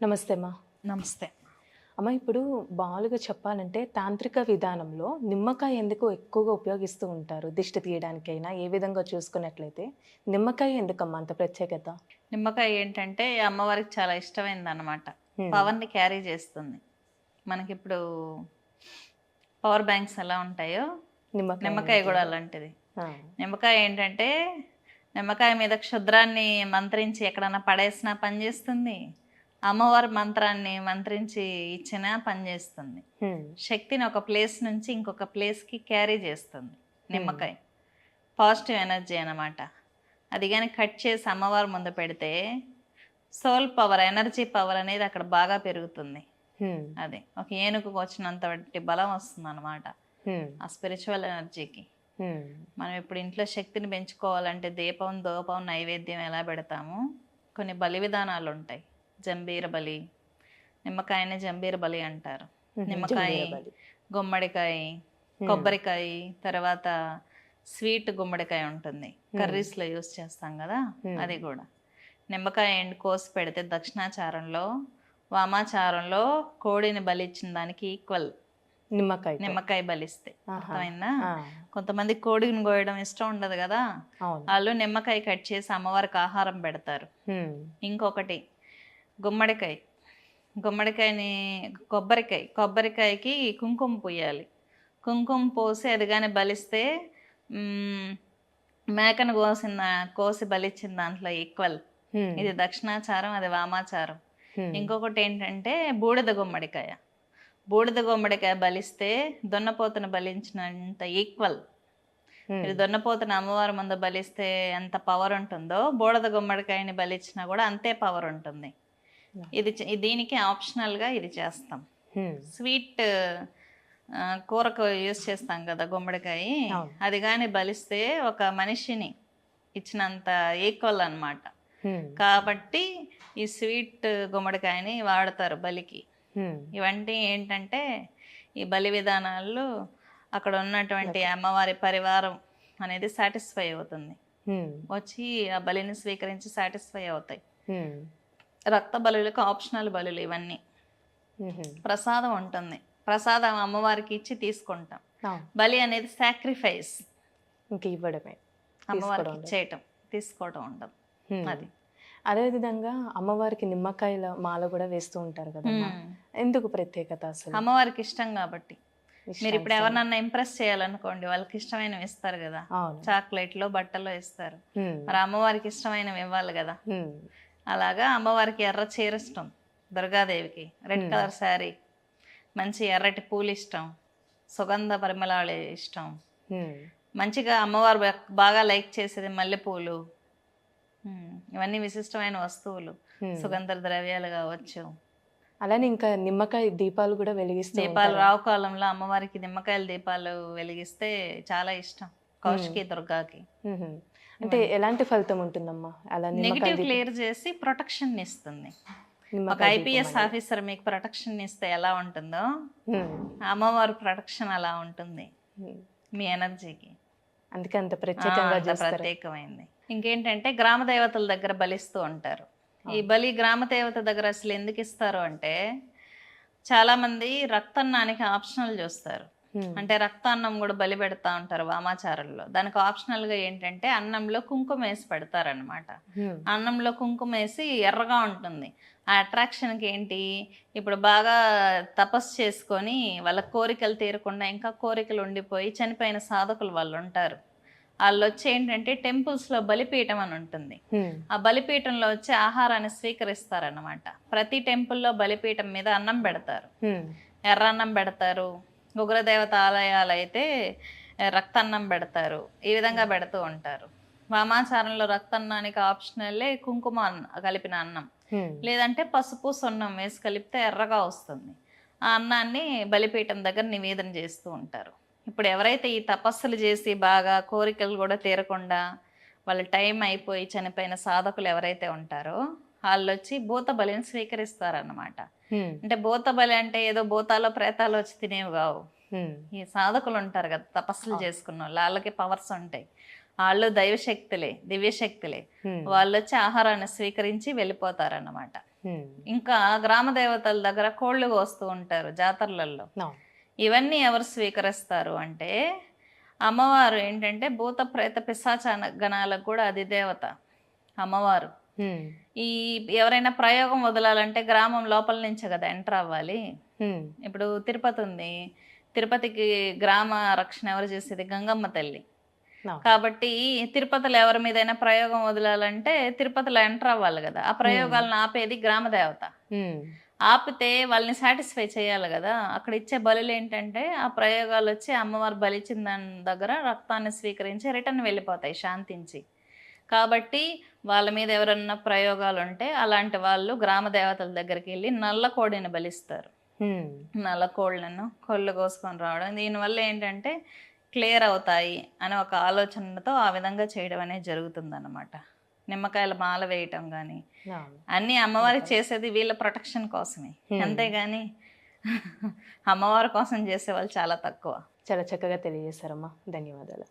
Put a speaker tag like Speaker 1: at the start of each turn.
Speaker 1: నమస్తే అమ్మా.
Speaker 2: నమస్తే.
Speaker 1: అమ్మ, ఇప్పుడు మామూలుగా చెప్పాలంటే తాంత్రిక విధానంలో నిమ్మకాయ ఎందుకు ఎక్కువగా ఉపయోగిస్తూ ఉంటారు? దిష్టి తీయడానికైనా ఏ విధంగా చూసుకున్నట్లయితే నిమ్మకాయ ఎందుకమ్మా అంత ప్రత్యేకత?
Speaker 2: నిమ్మకాయ ఏంటంటే అమ్మవారికి చాలా ఇష్టమైనదన్నమాట.
Speaker 1: హ్మ్.
Speaker 2: పవర్‌ని క్యారీ చేస్తుంది. మనకిప్పుడు పవర్ బ్యాంక్స్ ఎలా ఉంటాయో నిమ్మకాయ కూడా అలాంటిది.
Speaker 1: ఆ.
Speaker 2: నిమ్మకాయ ఏంటంటే నిమ్మకాయ మీద క్షుద్రాన్ని మంత్రించి ఎక్కడన్నా పడేసినా పనిచేస్తుంది. అమ్మవారి మంత్రాన్ని మంత్రించి ఇచ్చినా పనిచేస్తుంది.
Speaker 1: హ్మ్.
Speaker 2: శక్తిని ఒక ప్లేస్ నుంచి ఇంకొక ప్లేస్కి క్యారీ చేస్తుంది నిమ్మకాయ. పాజిటివ్ ఎనర్జీ అన్నమాట. అది కానీ కట్ చేసి అమ్మవారి ముందు పెడితే సోల్ పవర్, ఎనర్జీ పవర్ అనేది అక్కడ బాగా పెరుగుతుంది.
Speaker 1: హ్మ్.
Speaker 2: అది ఒక ఏనుగుకు వచ్చినంత బలం వస్తుంది అనమాట
Speaker 1: హ్మ్.
Speaker 2: ఆ స్పిరిచువల్ ఎనర్జీకి.
Speaker 1: హ్మ్.
Speaker 2: మనం ఇప్పుడు ఇంట్లో శక్తిని పెంచుకోవాలంటే దీపం, ధూపం, నైవేద్యం ఎలా పెడతాము, కొన్ని బలి విధానాలు ఉంటాయి. జంబీర బలి, నిమ్మకాయని జంబీర బలి అంటారు. నిమ్మకాయ,
Speaker 1: జంబీర బలి.
Speaker 2: గుమ్మడికాయ, కొబ్బరికాయ, తర్వాత స్వీట్ గుమ్మడికాయ ఉంటుంది, కర్రీస్లో యూస్ చేస్తాం కదా, అది కూడా. నిమ్మకాయ ఎండు కోసి పెడితే దక్షిణాచారంలో, వామాచారంలో కోడిని బలిచ్చిన దానికి ఈక్వల్ నిమ్మకాయ బలిస్తే. అర్థమైందా? కొంతమంది కోడిని కోయడం ఇష్టం ఉండదు కదా, వాళ్ళు నిమ్మకాయ కట్ చేసి అమ్మవారికి ఆహారం పెడతారు. ఇంకొకటి గుమ్మడికాయని కొబ్బరికాయకి కుంకుమ పూయాలి. కుంకుమ పోసి అది కానీ బలిస్తే మేకను కోసి బలిచ్చిన దాంట్లో ఈక్వల్. ఇది దక్షిణాచారం, అది వామాచారం. ఇంకొకటి ఏంటంటే బూడిద గుమ్మడికాయ బలిస్తే దున్నపోతును బలించినంత ఈక్వల్. ఇది దున్నపోతును అమ్మవారి ముందు బలిస్తే ఎంత పవర్ ఉంటుందో బూడిద గుమ్మడికాయని బలిచ్చినా కూడా అంతే పవర్ ఉంటుంది. దీనికి ఆప్షనల్గా ఇది చేస్తాం. స్వీట్ కూరకు యూస్ చేస్తాం కదా గుమ్మడికాయ, అది కానీ బలిస్తే ఒక మనిషిని ఇచ్చినంత ఈక్వల్ అన్నమాట. కాబట్టి ఈ స్వీట్ గుమ్మడికాయని వాడతారు బలికి. ఇవన్నీ ఏంటంటే ఈ బలి విధానాలు అక్కడ ఉన్నటువంటి అమ్మవారి పరివారం అనేది సాటిస్ఫై అవుతుంది, వచ్చి ఆ బలిని స్వీకరించి సాటిస్ఫై అవుతాయి. రక్త బలులకు ఆప్షనల్ బలులు ఇవన్నీ. ప్రసాదం ఉంటుంది, ప్రసాదం అమ్మవారికి ఇచ్చి తీసుకుంటాం. బలి అనేది సాక్రిఫైస్,
Speaker 1: ఇంక ఇవ్వడమే,
Speaker 2: అమ్మవారికి ఇచ్చేయటం, తీసుకోవటం ఉండదు. అది
Speaker 1: అదేవిధంగా అమ్మవారికి నిమ్మకాయల మాల కూడా వేస్తూ ఉంటారు కదా, ఎందుకు ప్రత్యేకత అసలు?
Speaker 2: అమ్మవారికి ఇష్టం కాబట్టి. మీరు ఇప్పుడు ఎవరినన్నా ఇంప్రెస్ చేయాలనుకోండి, వాళ్ళకి ఇష్టమైనవి ఇస్తారు కదా, చాక్లెట్లో, బట్టలో ఇస్తారు. మరి అమ్మవారికి ఇష్టమైనవి ఇవ్వాలి కదా. అలాగా అమ్మవారికి ఎర్ర చీర ఇష్టం, దుర్గాదేవికి రెడ్ కలర్ శారీ, మంచి ఎర్రటి పూలు ఇష్టం, సుగంధ పరిమళాలు ఇష్టం. మంచిగా అమ్మవారు బాగా లైక్ చేసేది మల్లెపూలు. ఇవన్నీ విశిష్టమైన వస్తువులు, సుగంధ ద్రవ్యాలు కావచ్చు.
Speaker 1: అలానే ఇంకా నిమ్మకాయ దీపాలు కూడా వెలిగిస్తే,
Speaker 2: దీపాలు రావు కాలంలో అమ్మవారికి నిమ్మకాయల దీపాలు వెలిగిస్తే చాలా ఇష్టం కౌశికి దుర్గాకి.
Speaker 1: అంటే ఎలాంటి ఫలితం ఉంటుందమ్మా? అలా
Speaker 2: నెగిటివ్ క్లియర్ చేసి ప్రొటెక్షన్ ఇస్తుంది. ఒక ఐపీఎస్ ఆఫీసర్ మీకు ప్రొటెక్షన్ ఇస్తే ఎలా ఉంటుందో అమ్మవారు ప్రొటెక్షన్ అలా ఉంటుంది మీ ఎనర్జీకి.
Speaker 1: అందుకే అంత
Speaker 2: ప్రత్యేకమైంది. ఇంకేంటంటే గ్రామ దేవతల దగ్గర బలిస్తూ ఉంటారు. ఈ బలి గ్రామ దేవత దగ్గర అసలు ఎందుకు ఇస్తారు అంటే, చాలా మంది రక్తన్నానికి ఆప్షనల్ చూస్తారు. అంటే రక్తాన్నం కూడా బలి పెడతా ఉంటారు వామాచారంలో. దానికి ఆప్షనల్ గా ఏంటంటే అన్నంలో కుంకుమ వేసి పెడతారనమాట. అన్నంలో కుంకుమ వేసి ఎర్రగా ఉంటుంది. ఆ అట్రాక్షన్కి ఏంటి, ఇప్పుడు బాగా తపస్సు చేసుకొని వాళ్ళ కోరికలు తీరకుండా ఇంకా కోరికలు ఉండిపోయి చనిపోయిన సాధకులు వాళ్ళు ఉంటారు. వాళ్ళు వచ్చి ఏంటంటే టెంపుల్స్లో బలిపీఠం అని ఉంటుంది. ఆ బలిపీఠంలో వచ్చి ఆహారాన్ని స్వీకరిస్తారన్నమాట. ప్రతి టెంపుల్లో బలిపీఠం మీద అన్నం పెడతారు, ఎర్ర అన్నం పెడతారు. ఉగ్రదేవత ఆలయాలు అయితే రక్తన్నం పెడతారు. ఈ విధంగా పెడుతూ ఉంటారు. వామాచారంలో రక్తన్నానికి ఆప్షనల్లే కుంకుమ కలిపిన అన్నం, లేదంటే పసుపు సున్నం వేసి కలిపితే ఎర్రగా వస్తుంది. ఆ అన్నాన్ని బలిపీఠం దగ్గర నివేదన చేస్తూ ఉంటారు. ఇప్పుడు ఎవరైతే ఈ తపస్సులు చేసి బాగా కోరికలు కూడా తీరకుండా వాళ్ళ టైం అయిపోయి చనిపోయిన సాధకులు ఎవరైతే ఉంటారో వాళ్ళు వచ్చి భూత బలిని స్వీకరిస్తారన్నమాట. అంటే భూత బలి అంటే ఏదో భూతాలో ప్రేతాలు వచ్చి తినేవి కావు. ఈ సాధకులు ఉంటారు కదా తపస్సులు చేసుకున్న వాళ్ళకి పవర్స్ ఉంటాయి, వాళ్ళు దైవశక్తులే, దివ్యశక్తులే. వాళ్ళు వచ్చి ఆహారాన్ని స్వీకరించి వెళ్ళిపోతారన్నమాట. ఇంకా గ్రామ దేవతల దగ్గర కోళ్ళు కోస్తూ ఉంటారు జాతరలలో.
Speaker 1: అవును.
Speaker 2: ఇవన్నీ ఎవరు స్వీకరిస్తారు అంటే అమ్మవారు ఏంటంటే భూత ప్రేత పిశాచ గణాలకు కూడా అది దేవత అమ్మవారు. ఈ ఎవరైనా ప్రయోగం వదలాలంటే గ్రామం లోపల నుంచే కదా ఎంటర్ అవ్వాలి. ఇప్పుడు తిరుపతి ఉంది, తిరుపతికి గ్రామ రక్షణ ఎవరు చేసేది? గంగమ్మ తల్లి. కాబట్టి తిరుపతిలో ఎవరి మీదైనా ప్రయోగం వదలాలంటే తిరుపతిలో ఎంటర్ అవ్వాలి కదా. ఆ ప్రయోగాలను ఆపేది గ్రామ దేవత. ఆపితే వాళ్ళని సాటిస్ఫై చేయాలి కదా. అక్కడ ఇచ్చే బలులు ఏంటంటే ఆ ప్రయోగాలు వచ్చి అమ్మవారు బలిచ్చిన దాని దగ్గర రక్తాన్ని స్వీకరించి రిటర్న్ వెళ్ళిపోతాయి శాంతించి. కాబట్టి వాళ్ళ మీద ఎవరన్నా ప్రయోగాలు ఉంటే అలాంటి వాళ్ళు గ్రామ దేవతల దగ్గరికి వెళ్ళి నల్ల కోడిని బలిస్తారు. నల్ల కోళ్ళను కొళ్ళు కోసుకొని రావడం, దీనివల్ల ఏంటంటే క్లియర్ అవుతాయి అని ఒక ఆలోచనతో ఆ విధంగా చేయడం అనేది జరుగుతుందన్నమాట. నిమ్మకాయల మాల వేయటం కానీ అన్నీ అమ్మవారికి చేసేది వీళ్ళ ప్రొటెక్షన్ కోసమే, అంతేగాని అమ్మవారి కోసం చేసే వాళ్ళు చాలా తక్కువ.
Speaker 1: చాలా చక్కగా తెలియజేశారమ్మా, ధన్యవాదాలు.